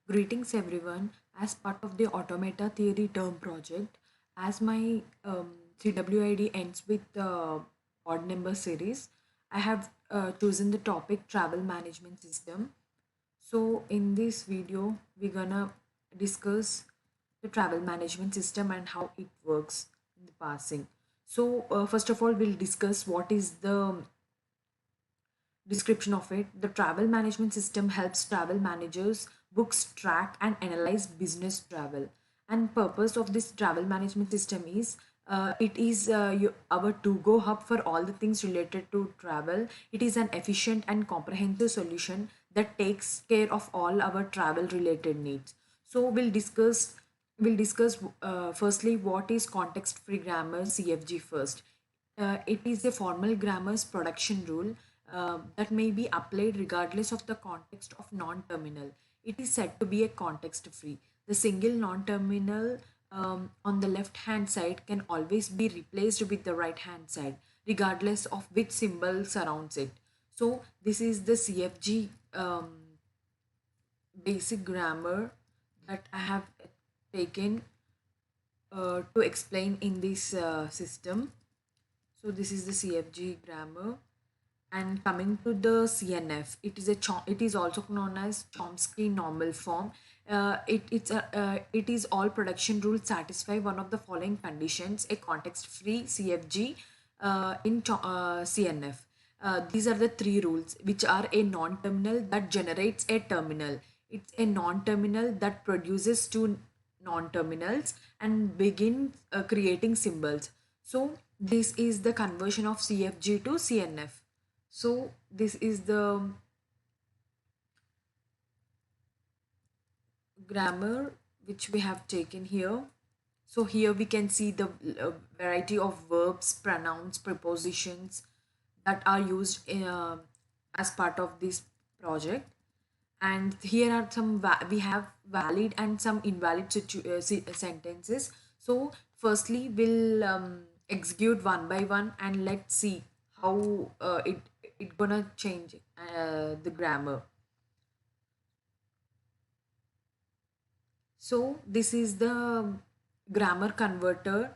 Greetings everyone. As part of the Automata Theory term project, as my CWID ends with odd number series, I have chosen the topic travel management system. So in this video, we're gonna discuss the travel management system and how it works in the passing. So first of all, we'll discuss what is the description of it. The travel management system helps travel managers books, track and analyze business travel. And purpose of this travel management system is it is our to go hub for all the things related to travel. It is an efficient and comprehensive solution that takes care of all our travel related needs. So we'll discuss firstly what is context free grammar CFG first. It is a formal grammar's production rule that may be applied regardless of the context of non-terminal. It is said to be a context free. The single non-terminal on the left hand side can always be replaced with the right hand side regardless of which symbol surrounds it. So this is the CFG basic grammar that I have taken to explain in this system. So this is the CFG grammar. And coming to the CNF, it is also known as Chomsky normal form. It is all production rules satisfy one of the following conditions: a context-free CFG CNF. These are the three rules, which are a non-terminal that generates a terminal. It's a non-terminal that produces two non-terminals and begins creating symbols. So this is the conversion of CFG to CNF. So this is the grammar which we have taken here. So here we can see the variety of verbs, pronouns, prepositions that are used as part of this project. And here are some we have valid and some invalid sentences. So firstly we'll execute one by one and let's see how it gonna change the grammar. So this is the grammar converter.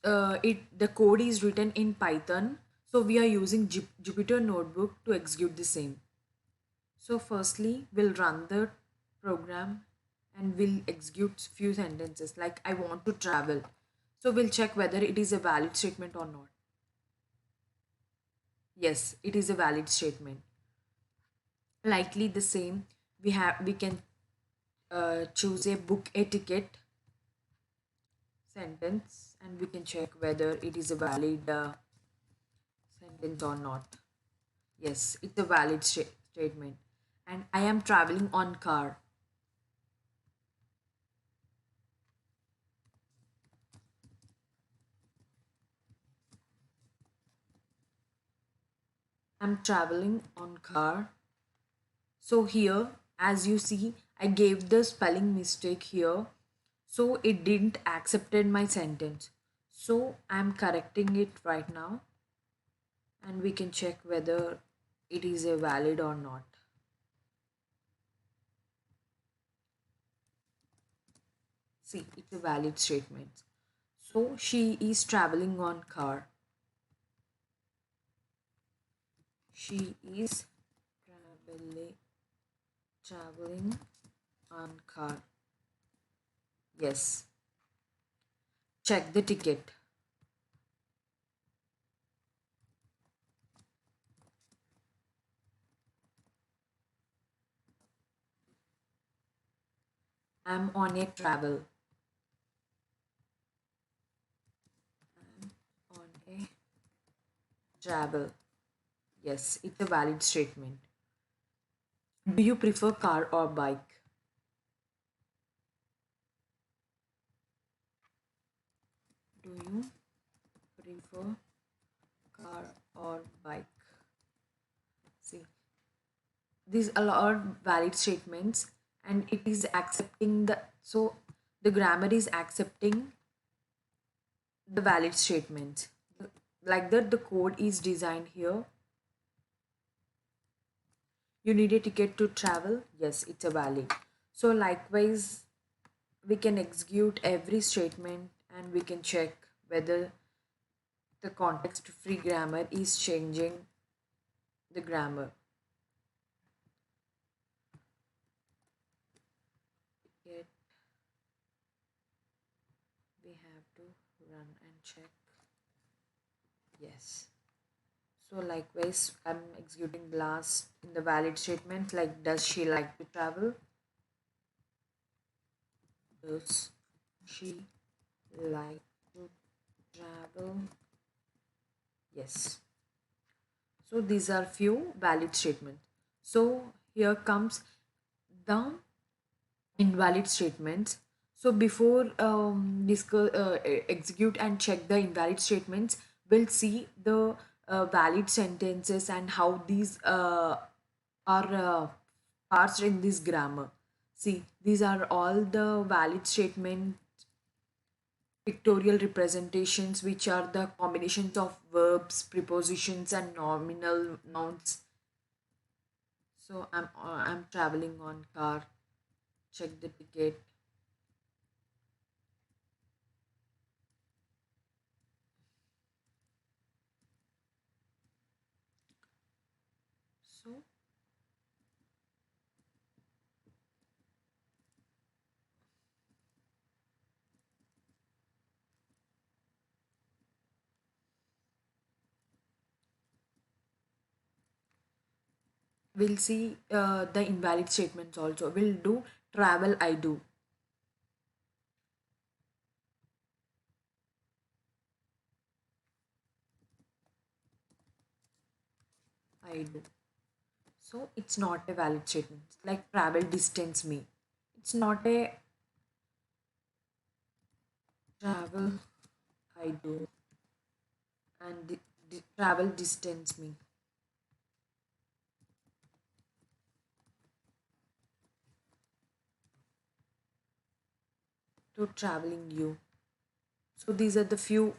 It the code is written in Python. So we are using Jupyter Notebook to execute the same. So firstly, we'll run the program and we'll execute few sentences like I want to travel. So we'll check whether it is a valid statement or not. Yes, it is a valid statement. Likely the same. We can choose a book a ticket sentence and we can check whether it is a valid sentence or not. Yes, it's a valid statement. And I am traveling on car. I'm traveling on car. So here, as you see, I gave the spelling mistake here. So it didn't accepted my sentence. So I'm correcting it right now and we can check whether it is a valid or not. See, it's a valid statement. So she is traveling on car. She is traveling on car. Yes. Check the ticket. I'm on a travel. I'm on a travel. Yes, it's a valid statement. Do you prefer car or bike? Do you prefer car or bike? See, these are valid statements and it is accepting the grammar is accepting the valid statements. Like that, the code is designed here. You need a ticket to travel? Yes, it's a valid. So likewise, we can execute every statement and we can check whether the context free grammar is changing the grammar. Yet we have to run and check. Yes. So likewise, I'm executing the last in the valid statement, like does she like to travel? Does she like to travel? Yes. So these are few valid statements. So here comes the invalid statements. So before execute and check the invalid statements, we'll see the valid sentences and how these are parsed in this grammar. See, these are all the valid statement pictorial representations, which are the combinations of verbs, prepositions, and nominal nouns. So I'm traveling on car. Check the ticket. So we'll see the invalid statements also. We'll do travel. I do. I do. So it's not a valid statement. It's like travel distance me. It's not a travel. I do. And travel distance me to traveling you. So these are the few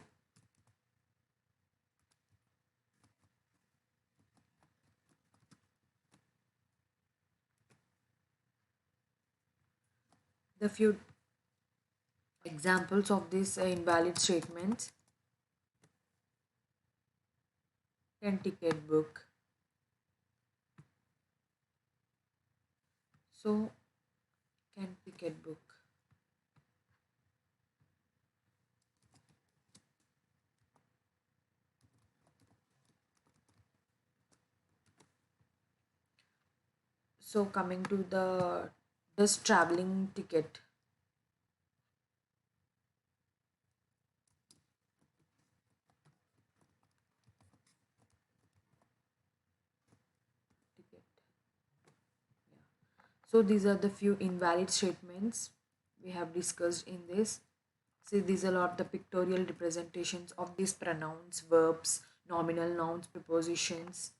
examples of these invalid statements. Can ticket book. So can ticket book. So coming to the this traveling ticket. Ticket. So these are the few invalid statements we have discussed in this. See, these are all the pictorial representations of these pronouns, verbs, nominal nouns, prepositions.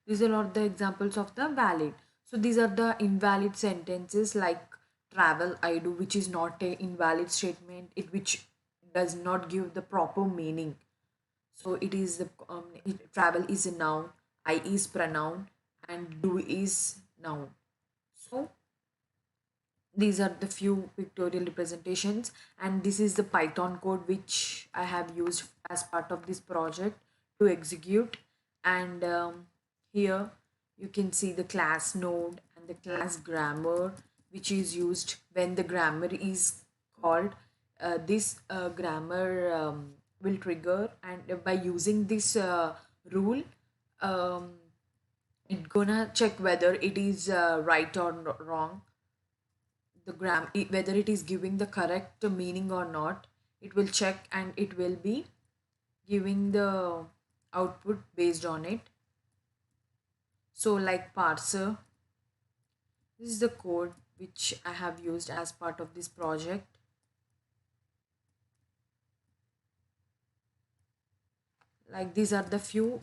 These are all the examples of the valid. So these are the invalid sentences like travel I do, which is not a invalid statement, it which does not give the proper meaning. So it is the travel is a noun, I is pronoun, and do is noun. So these are the few pictorial representations, and this is the Python code which I have used as part of this project to execute. And here you can see the class node and the class grammar which is used when the grammar is called. This grammar will trigger, and by using this rule, um, it gonna check whether it is right or wrong, the whether it is giving the correct meaning or not. It will check and it will be giving the output based on it. So like parser, this is the code which I have used as part of this project. Like these are the few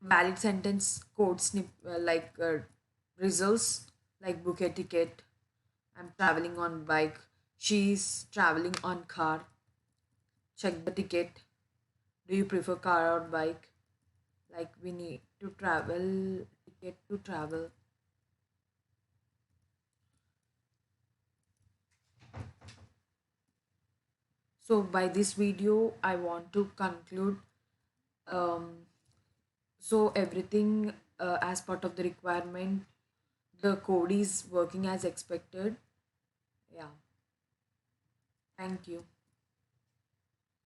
valid sentence code results, like book a ticket, I'm traveling on bike, she's traveling on car, check the ticket, Do you prefer car or bike? Like we need to travel, ticket to travel. So by this video, I want to conclude. Um, so everything as part of the requirement, the code is working as expected. Yeah. Thank you.